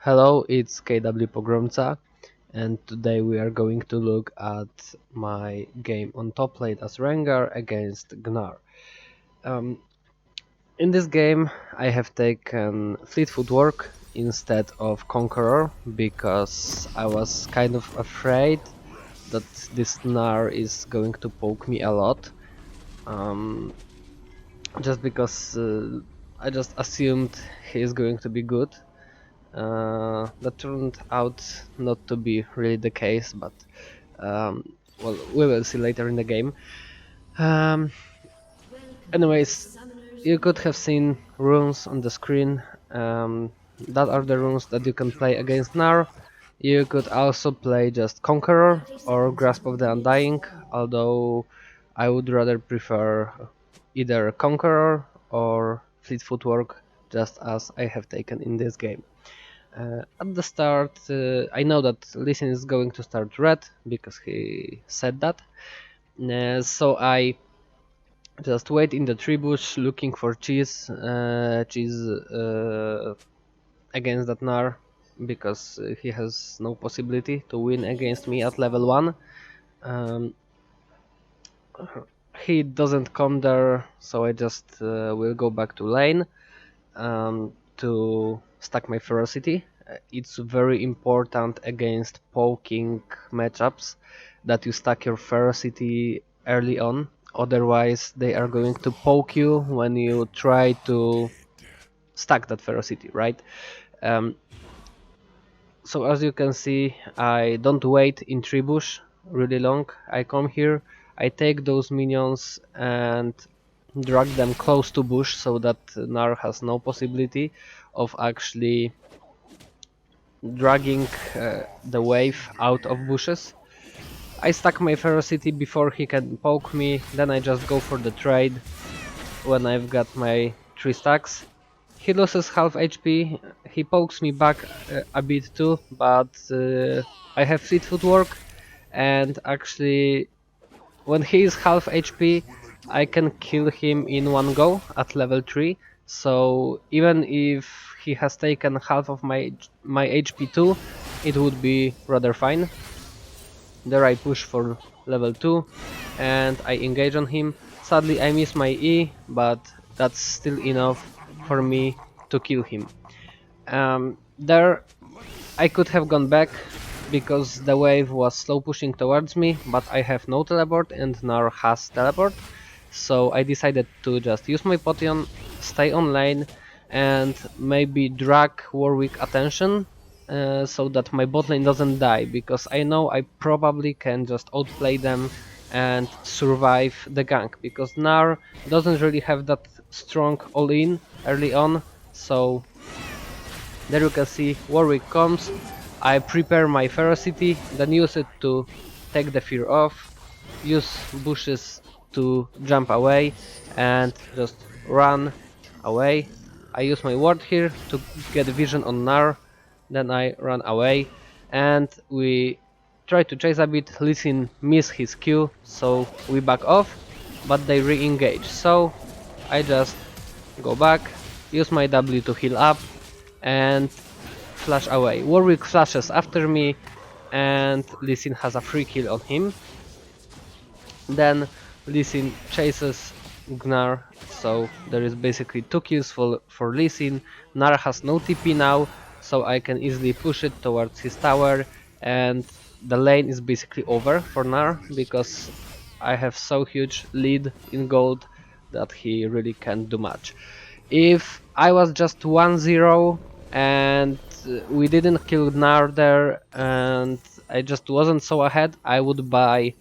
Hello, it's KW Pogromca, and today we are going to look at my game on top lane as Rengar against Gnar. Um, in this game, I have taken Fleet Footwork instead of Conqueror because I was kind of afraid that this Gnar is going to poke me a lot. Um, just because I just assumed he is going to be good. That turned out not to be really the case, but well, we will see later in the game. Um, Anyways, you could have seen runes on the screen. That are the runes that you can play against Gnar. You could also play just Conqueror or Grasp of the Undying, although I would rather prefer either Conqueror or Fleet Footwork, just as I have taken in this game. At the start, I know that Lee Sin is going to start red because he said that. So I just wait in the tree bush looking for cheese against that Gnar because he has no possibility to win against me at level 1. Um, he doesn't come there, so I just will go back to lane to stack my ferocity. It's very important against poking matchups that you stack your ferocity early on, otherwise they are going to poke you when you try to stack that ferocity, right? Um, so as you can see, I don't wait in tree bush really long. I come here, I take those minions and drag them close to bush so that Gnar has no possibility of actually dragging the wave out of bushes. I stack my ferocity before he can poke me, then I just go for the trade when I've got my 3 stacks. He loses half HP, he pokes me back a bit too, but I have Fleet Footwork, and actually when he is half HP I can kill him in one go at level 3, so even if he has taken half of my HP too, it would be rather fine. There I push for level 2 and I engage on him. Sadly I miss my E, but that's still enough for me to kill him. There I could have gone back because the wave was slow pushing towards me, but I have no teleport and Gnar has teleport. So I decided to just use my potion, stay on lane and maybe drag Warwick attention so that my bot lane doesn't die, because I know I probably can just outplay them and survive the gank, because Gnar doesn't really have that strong all-in early on. So there you can see Warwick comes, I prepare my ferocity, then use it to take the fear off, use bushes to jump away and just run away. I use my ward here to get vision on Gnar, then I run away and we try to chase a bit. Lee Sin miss his Q, so we back off, but they re-engage, so I just go back, use my W to heal up and flash away. Warwick flashes after me and Lee Sin has a free kill on him. Then Lee Sin chases Gnar, so there is basically 2 kills for Lee Sin. Gnar has no TP now, so I can easily push it towards his tower, and the lane is basically over for Gnar because I have so huge lead in gold that he really can't do much. If I was just 1-0 and we didn't kill Gnar there and I just wasn't so ahead, I would buy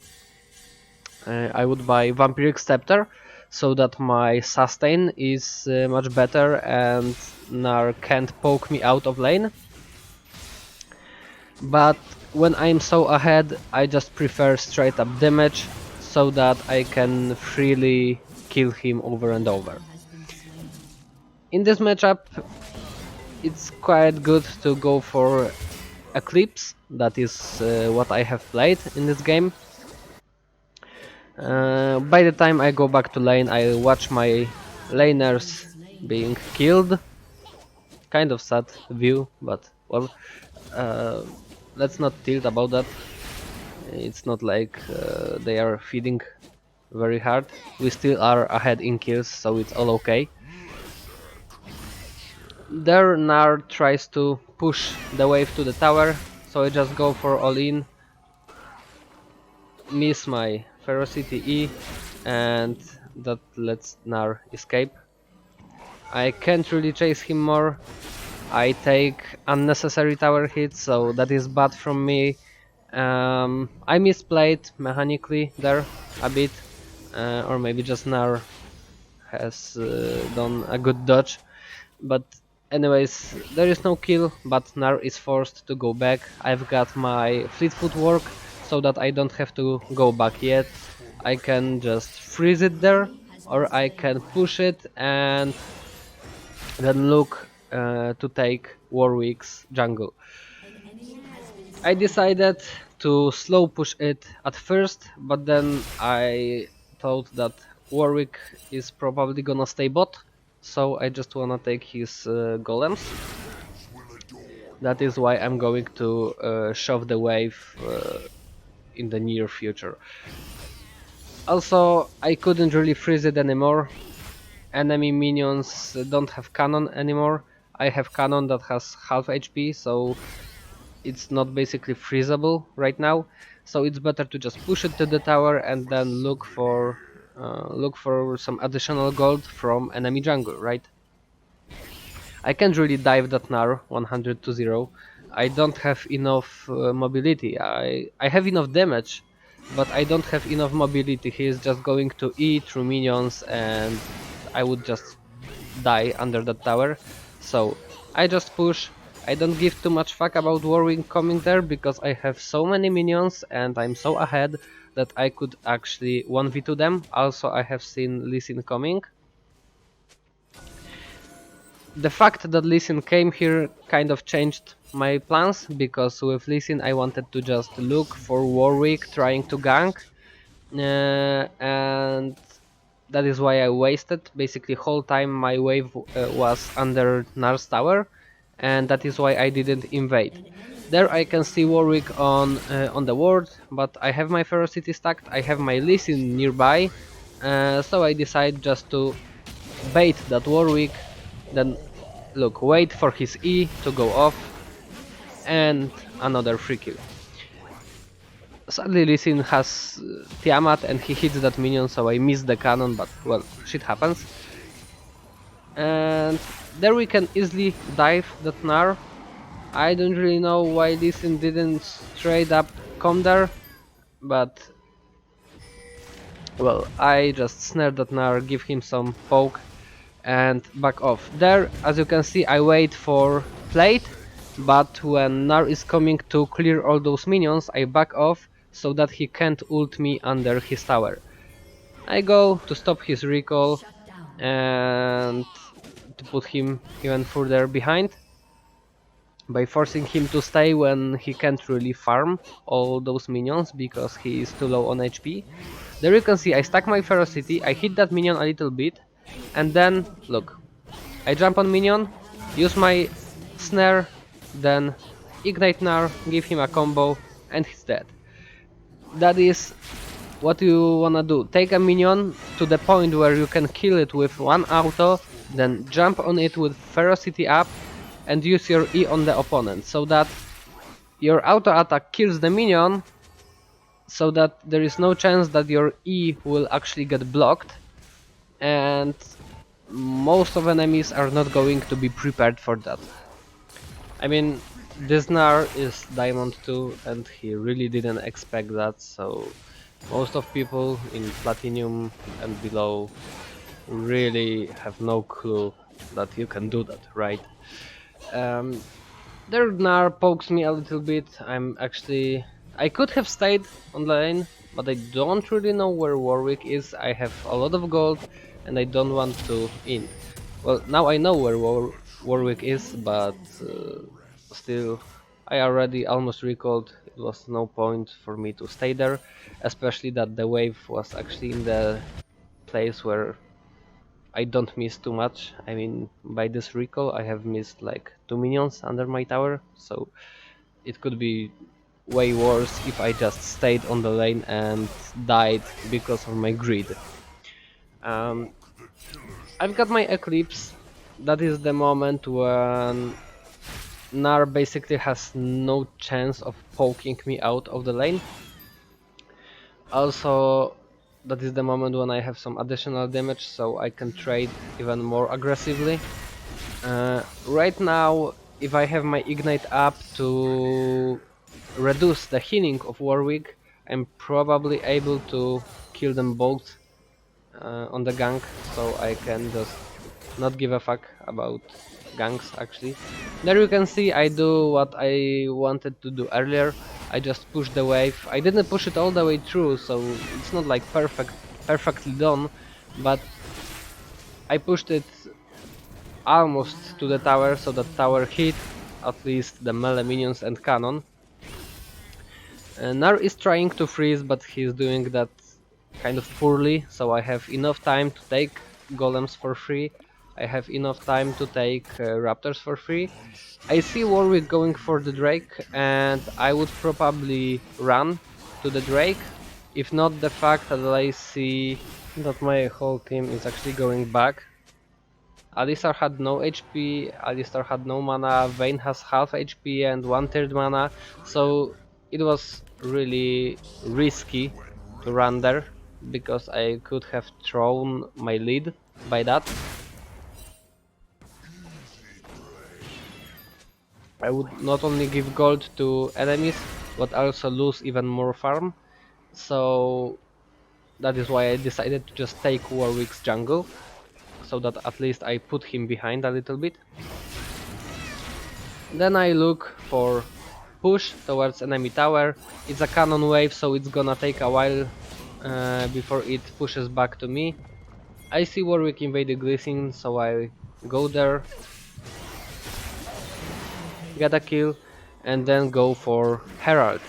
Vampiric Scepter so that my sustain is much better and Gnar can't poke me out of lane. But when I'm so ahead, I just prefer straight up damage so that I can freely kill him over and over. In this matchup, it's quite good to go for Eclipse. That is what I have played in this game. By the time I go back to lane, I watch my laners being killed. Kind of sad view, but Well, uh, let's not tilt about that. It's not like they are feeding very hard. We still are ahead in kills, so it's all okay. There Gnar tries to push the wave to the tower, so I just go for all in, miss my ferocity E, and that lets Gnar escape. I can't really chase him more. I take unnecessary tower hits, so that is bad from me. I misplayed mechanically there a bit, or maybe just Gnar has done a good dodge. But anyways, there is no kill, but Gnar is forced to go back. I've got my fleet footwork, so that I don't have to go back yet. I can just freeze it there, or I can push it and then look to take Warwick's jungle. I decided to slow push it at first, but then I thought that Warwick is probably gonna stay bot, so I just wanna take his golems. That is why I'm going to shove the wave in the near future. Also, I couldn't really freeze it anymore. Enemy minions don't have cannon anymore. I have cannon that has half HP, so it's not basically freezable right now. So it's better to just push it to the tower and then look for some additional gold from enemy jungle, right? I can't really dive that Gnar 100 to 0. I don't have enough mobility. I have enough damage, but I don't have enough mobility. He is just going to E through minions and I would just die under that tower. So I just push. I don't give too much fuck about Warwick coming there because I have so many minions and I'm so ahead that I could actually 1v2 them. Also I have seen Lee Sin coming. The fact that Lee Sin came here kind of changed my plans, because with Lee Sin I wanted to just look for Warwick trying to gank, and that is why I wasted basically whole time my wave was under Gnar's tower, and that is why I didn't invade. There I can see Warwick on the ward, but I have my ferocity stacked, I have my Lee Sin nearby, so I decide just to bait that Warwick, then look, wait for his E to go off, and another free kill. Sadly Lee Sin has Tiamat and he hits that minion, so I missed the cannon, but well, shit happens. And there we can easily dive that Gnar. I don't really know why Lee Sin didn't straight up come there, but well, I just snared that Gnar, give him some poke and back off. There, as you can see, I wait for plate, but when Gnar is coming to clear all those minions, I back off so that he can't ult me under his tower. I go to stop his recall and to put him even further behind by forcing him to stay when he can't really farm all those minions because he is too low on HP. There you can see I stack my ferocity, I hit that minion a little bit, and then look, I jump on minion, use my snare, then ignite Gnar, give him a combo, and he's dead. That is what you wanna do. Take a minion to the point where you can kill it with one auto, then jump on it with ferocity up, and use your E on the opponent, so that your auto attack kills the minion, so that there is no chance that your E will actually get blocked, and most of enemies are not going to be prepared for that. I mean, this Gnar is Diamond 2 and he really didn't expect that, so most of people in Platinum and below really have no clue that you can do that, right? Their Gnar pokes me a little bit. I could have stayed on lane, but I don't really know where Warwick is. I have a lot of gold and I don't want to in. Well, now I know where Warwick is, but still, I already almost recalled. It was no point for me to stay there, especially that the wave was actually in the place where I don't miss too much. I mean, by this recall I have missed like 2 minions under my tower, so it could be way worse if I just stayed on the lane and died because of my greed. Um, I've got my Eclipse. That is the moment when Gnar basically has no chance of poking me out of the lane. Also, that is the moment when I have some additional damage, so I can trade even more aggressively. Right now, if I have my Ignite up to reduce the healing of Warwick, I'm probably able to kill them both on the gank, so I can just not give a fuck about ganks actually. There you can see I do what I wanted to do earlier. I just pushed the wave. I didn't push it all the way through, so it's not like perfectly done, but I pushed it almost to the tower, so that tower hit at least the melee minions and cannon. Gnar is trying to freeze, but he's doing that kind of poorly, so I have enough time to take golems for free. I have enough time to take raptors for free. I see Warwick going for the Drake, and I would probably run to the Drake, if not the fact that I see that my whole team is actually going back. Alistar had no HP, Alistar had no mana, Vayne has half HP and 1/3 mana, so it was really risky to run there, because I could have thrown my lead by that. I would not only give gold to enemies, but also lose even more farm, so that is why I decided to just take Warwick's jungle, so that at least I put him behind a little bit. Then I look for push towards enemy tower. It's a cannon wave, so it's gonna take a while before it pushes back to me. I see Warwick invaded Glycine, so I go there, get a kill, and then go for Herald.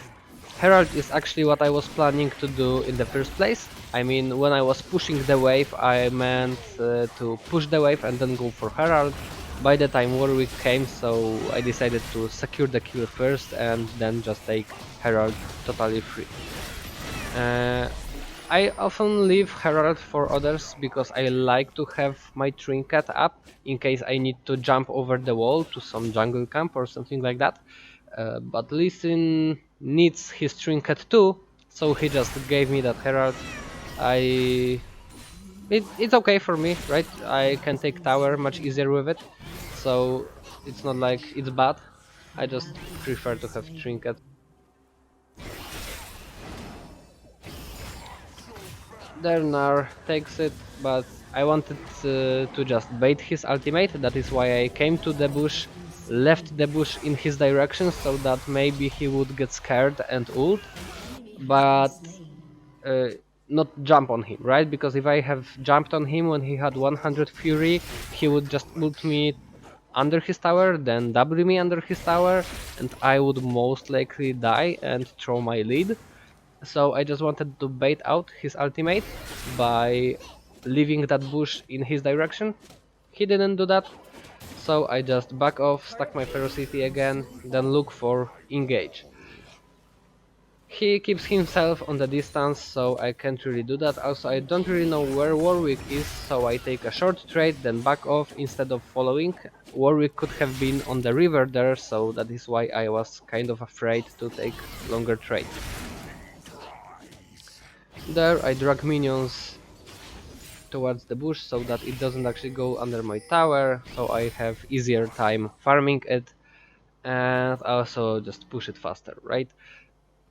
Herald is actually what I was planning to do in the first place. I mean, when I was pushing the wave, I meant to push the wave and then go for Herald. By the time Warwick came, so I decided to secure the kill first and then just take Herald totally free. I often leave Herald for others because I like to have my trinket up in case I need to jump over the wall to some jungle camp or something like that. But Lee Sin needs his trinket too, so he just gave me that Herald. It's okay for me, right? I can take tower much easier with it, so it's not like it's bad. I just prefer to have trinket. There Gnar takes it, but I wanted to just bait his ultimate. That is why I came to the bush, left the bush in his direction, so that maybe he would get scared and ult, but not jump on him, right? Because if I have jumped on him when he had 100 fury, he would just ult me under his tower, then W me under his tower, and I would most likely die and throw my lead. So I just wanted to bait out his ultimate by leaving that bush in his direction. He didn't do that, so I just back off, stack my ferocity again, then look for engage. He keeps himself on the distance, so I can't really do that. Also, I don't really know where Warwick is, so I take a short trade, then back off instead of following. Warwick could have been on the river there, so that is why I was kind of afraid to take longer trade. There I drag minions towards the bush so that it doesn't actually go under my tower, so I have easier time farming it, and also just push it faster, right?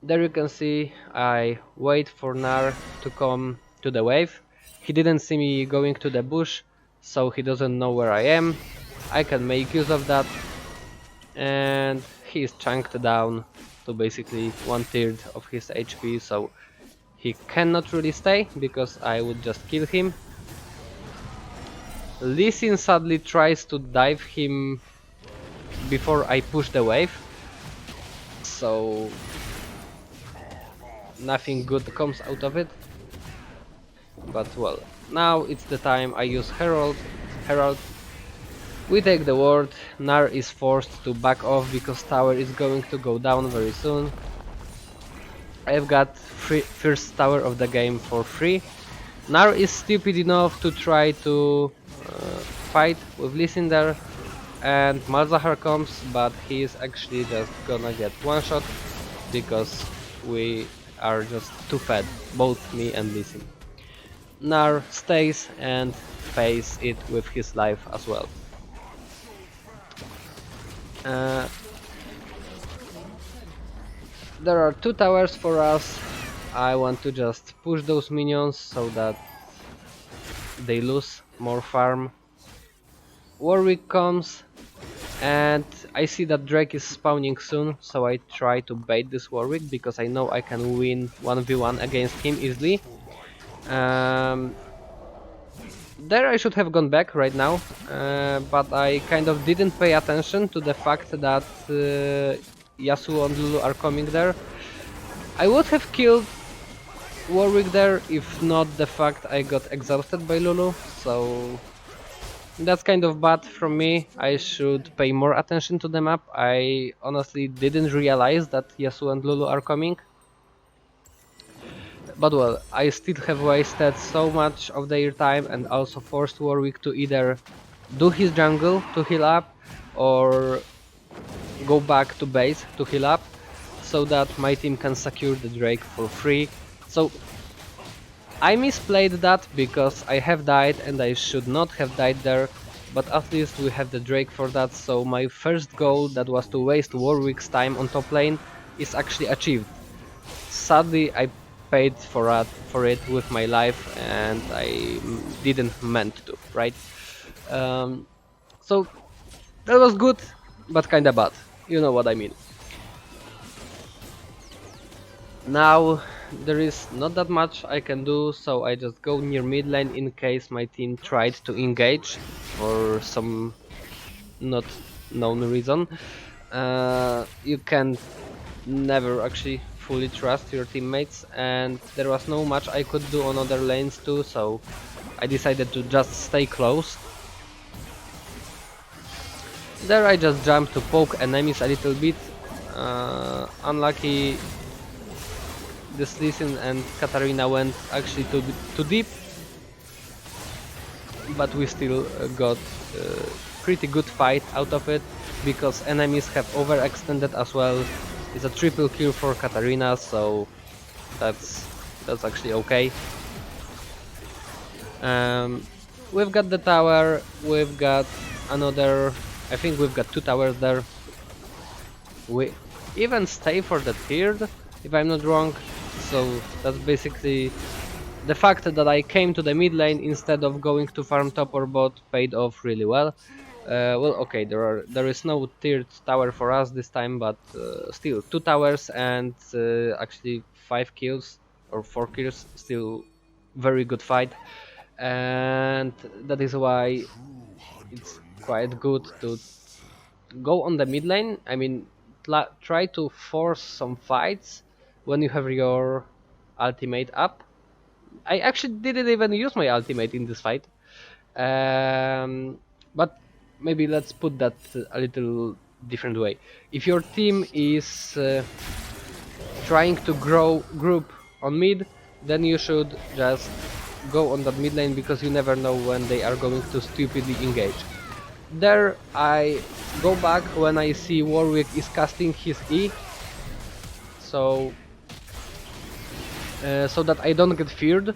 There you can see I wait for Gnar to come to the wave. He didn't see me going to the bush, so he doesn't know where I am. I can make use of that, and he is chunked down to basically 1/3 of his HP, so he cannot really stay because I would just kill him. Lee Sin sadly tries to dive him before I push the wave, so nothing good comes out of it. But well, Now it's the time I use Herald. Herald. We take the ward. Gnar is forced to back off because tower is going to go down very soon. I've got first tower of the game for free. Gnar is stupid enough to try to fight with Lee Sin there, and Malzahar comes, but he is actually just gonna get one shot because we are just too fed, both me and Lee Sin. Gnar stays and pays it with his life as well. Uh, there are two towers for us. I want to just push those minions so that they lose more farm. Warwick comes, and I see that Drake is spawning soon, so I try to bait this Warwick because I know I can win 1v1 against him easily. There I should have gone back right now, but I kind of didn't pay attention to the fact that Yasuo and Lulu are coming there. I would have killed Warwick there if not the fact I got exhausted by Lulu, so that's kind of bad from me. I should pay more attention to the map. I honestly didn't realize that Yasuo and Lulu are coming. But well, I still have wasted so much of their time and also forced Warwick to either do his jungle to heal up or go back to base to heal up so that my team can secure the Drake for free. So I misplayed that because I have died and I should not have died there, but at least we have the Drake for that, so my first goal, that was to waste Warwick's time on top lane, is actually achieved. Sadly, I paid for it with my life and I didn't meant to, right? So that was good, but kinda bad. You know what I mean. Now there is not that much I can do, so I just go near mid lane in case my team tried to engage for some not known reason. You can never actually fully trust your teammates, and there was no much I could do on other lanes too, so I decided to just stay close. There I just jumped to poke enemies a little bit. Unlucky, this Lee Sin and Katarina went actually too deep, but we still got pretty good fight out of it because enemies have overextended as well. It's a triple kill for Katarina, so that's actually okay. We've got the tower, we've got another, I think we've got two towers there. We even stay for the third, if I'm not wrong, so that's basically the fact that I came to the mid lane instead of going to farm top or bot paid off really well. Well, okay, there is no third tower for us this time, but still 2 towers and actually 5 kills or 4 kills, still very good fight, and that is why it's quite good to go on the mid lane. I mean, try to force some fights when you have your ultimate up. I actually didn't even use my ultimate in this fight. But maybe let's put that a little different way. If your team is trying to grow group on mid, then you should just go on that mid lane because you never know when they are going to stupidly engage. There I go back when I see Warwick is casting his E, so that I don't get feared,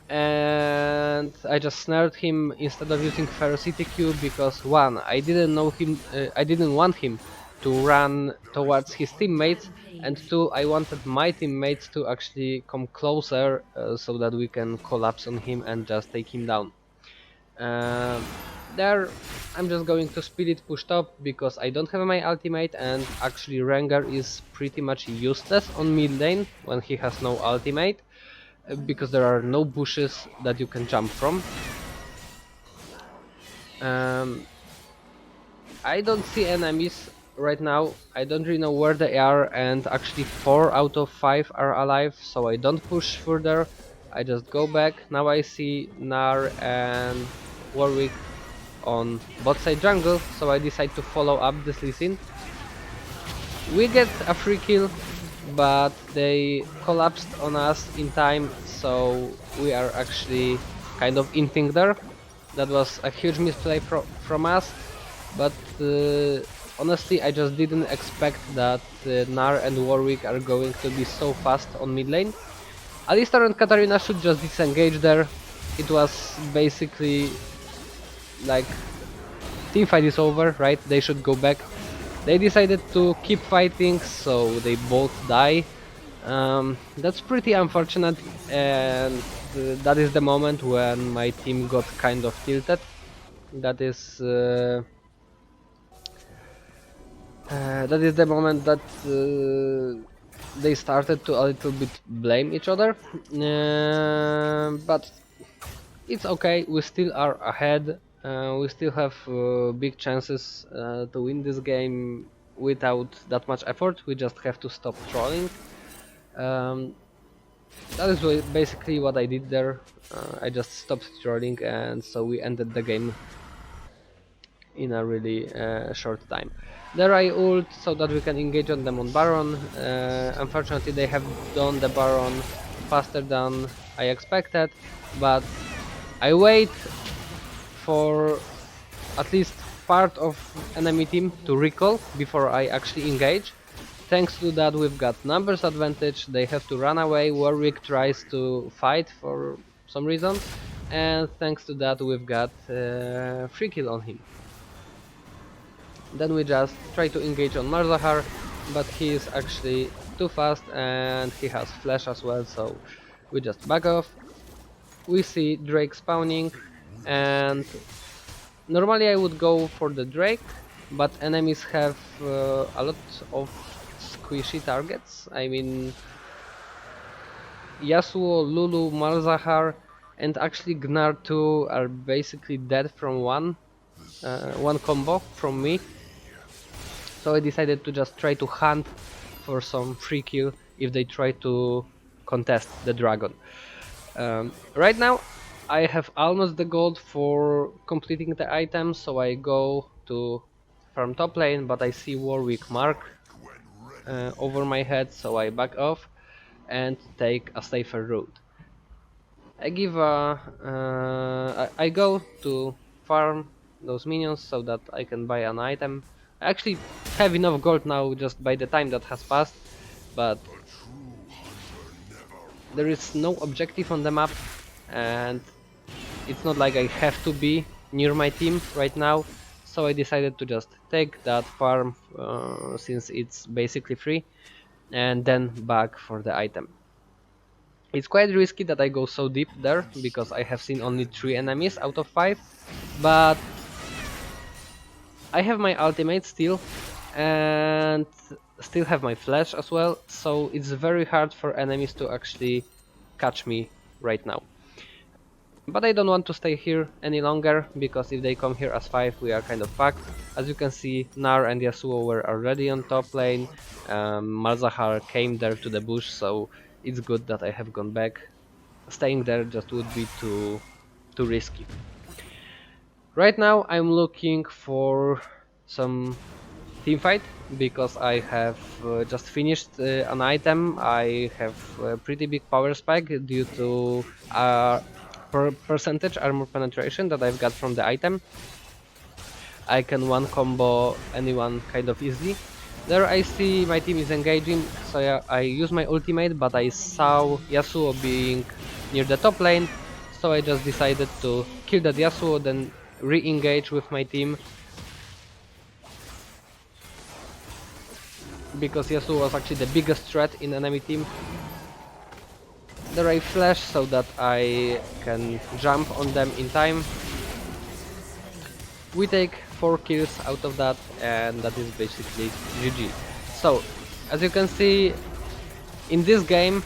and I just snared him instead of using Ferocity Q because one, I didn't know him, I didn't want him to run towards his teammates, and two, I wanted my teammates to actually come closer so that we can collapse on him and just take him down. There I'm just going to speed it push top because I don't have my ultimate, and actually Rengar is pretty much useless on mid lane when he has no ultimate because there are no bushes that you can jump from. I don't see enemies right now, I don't really know where they are, and actually 4 out of 5 are alive, so I don't push further. I just go back. Now I see Gnar and Warwick on bot side jungle, so I decide to follow up this Lee Sin. We get a free kill, but they collapsed on us in time, so we are actually kind of inting there. That was a huge misplay from us, but honestly I just didn't expect that Gnar and Warwick are going to be so fast on mid lane. Alistar and Katarina should just disengage there. It was basically like teamfight is over, right? They should go back. They decided to keep fighting, so they both die. That's pretty unfortunate, and that is the moment when my team got kind of tilted. That is the moment that they started to a little bit blame each other. But it's okay, we still are ahead. We still have big chances to win this game without that much effort. We just have to stop trolling. That is basically what I did there. I just stopped trolling, and so we ended the game in a really short time. There I ult so that we can engage on them on Baron. Unfortunately they have done the Baron faster than I expected, but I wait for at least part of enemy team to recall before I actually engage. Thanks to that we've got numbers advantage, they have to run away, Warwick tries to fight for some reason, and thanks to that we've got free kill on him. Then we just try to engage on Malzahar, but he is actually too fast and he has flash as well, so we just back off. We see Drake spawning, and normally I would go for the Drake, but enemies have a lot of squishy targets. I mean, Yasuo, Lulu, Malzahar, and actually Gnar too are basically dead from one combo from me. So I decided to just try to hunt for some free kill if they try to contest the dragon. Right now I have almost the gold for completing the item, so I go to farm top lane, but I see Warwick mark over my head, so I back off and take a safer route. I go to farm those minions so that I can buy an item. I actually have enough gold now just by the time that has passed, but there is no objective on the map, and it's not like I have to be near my team right now, so I decided to just take that farm since it's basically free, and then back for the item. It's quite risky that I go so deep there, because I have seen only 3 enemies out of 5, but I have my ultimate still, and still have my flash as well, so it's very hard for enemies to actually catch me right now. But I don't want to stay here any longer, because if they come here as 5 we are kind of fucked. As you can see, Gnar and Yasuo were already on top lane, Malzahar came there to the bush, so it's good that I have gone back. Staying there just would be too risky. Right now I'm looking for some teamfight, because I have just finished an item. I have a pretty big power spike due to percentage armor penetration that I've got from the item. I can one combo anyone kind of easily. There I see my team is engaging, so yeah, I use my ultimate, but I saw Yasuo being near the top lane, so I just decided to kill that Yasuo, then re-engage with my team, because Yasuo was actually the biggest threat in enemy team. There I flash so that I can jump on them in time. We take 4 kills out of that, and that is basically GG. So, as you can see, in this game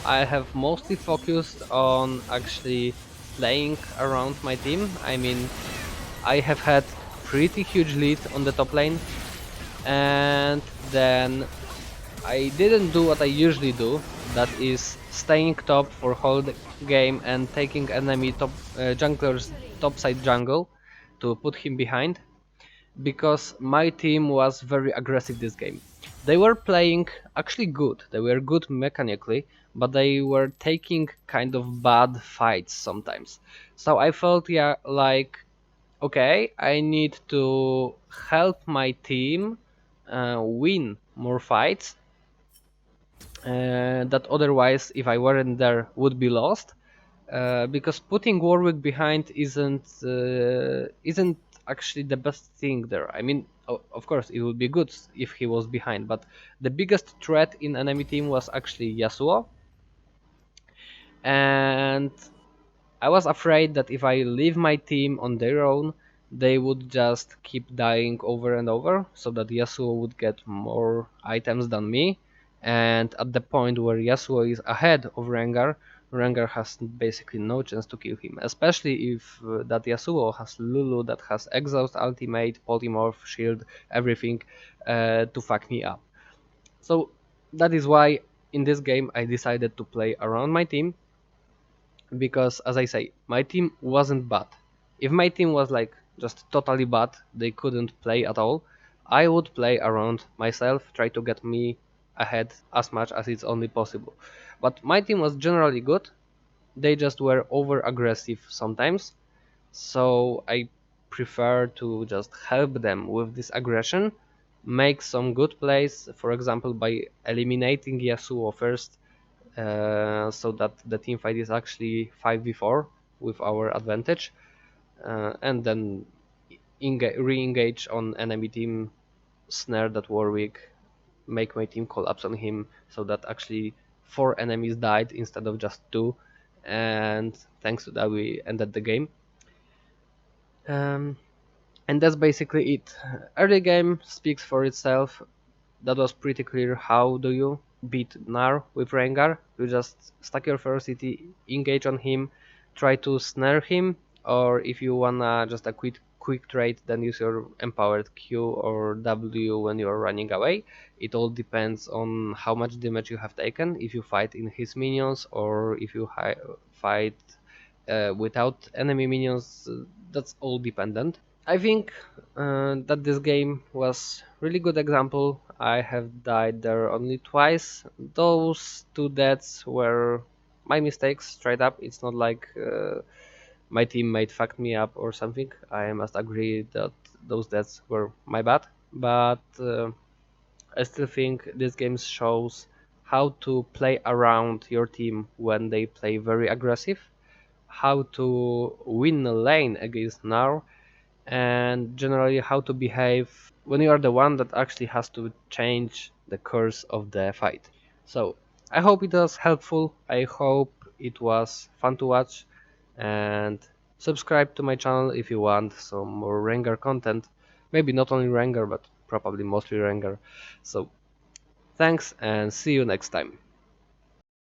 I have mostly focused on actually playing around my team. I mean, I have had pretty huge lead on the top lane, and then I didn't do what I usually do, that is staying top for whole game and taking enemy top jungler's topside jungle to put him behind, because my team was very aggressive this game. They were playing actually good. They were good mechanically, but they were taking kind of bad fights sometimes. So I felt, yeah, like, okay, I need to help my team win more fights that otherwise, if I weren't there, would be lost. Because putting Warwick behind isn't actually the best thing there. I mean, of course, it would be good if he was behind, but the biggest threat in enemy team was actually Yasuo, and I was afraid that if I leave my team on their own, they would just keep dying over and over, so that Yasuo would get more items than me. And at the point where Yasuo is ahead of Rengar, Rengar has basically no chance to kill him. Especially if that Yasuo has Lulu that has Exhaust, Ultimate, Polymorph, Shield, everything to fuck me up. So that is why in this game I decided to play around my team, because as I say, my team wasn't bad. If my team was like just totally bad, they couldn't play at all, I would play around myself, try to get me ahead as much as it's only possible. But my team was generally good, they just were over aggressive sometimes, so I prefer to just help them with this aggression, make some good plays, for example by eliminating Yasuo first, so that the team fight is actually 5v4 with our advantage, and then re-engage on enemy team, snare that Warwick, make my team collapse on him, so that actually 4 enemies died instead of just 2, and thanks to that we ended the game. Um, and that's basically it. Early game speaks for itself. That was pretty clear. How do you beat Gnar with Rengar? You just stack your ferocity, engage on him, try to snare him, or if you wanna just a quick trade, then use your empowered Q or W when you're running away. It all depends on how much damage you have taken, if you fight in his minions or if you fight without enemy minions. That's all dependent. I think that this game was really good example. I have died there only twice. Those 2 deaths were my mistakes, straight up. It's not like my teammate fucked me up or something. I must agree that those deaths were my bad. But I still think this game shows how to play around your team when they play very aggressive, how to win a lane against Gnar, and generally how to behave when you are the one that actually has to change the course of the fight. So I hope it was helpful, I hope it was fun to watch, and subscribe to my channel if you want some more Rengar content. Maybe not only Rengar, but probably mostly Rengar. So thanks and see you next time.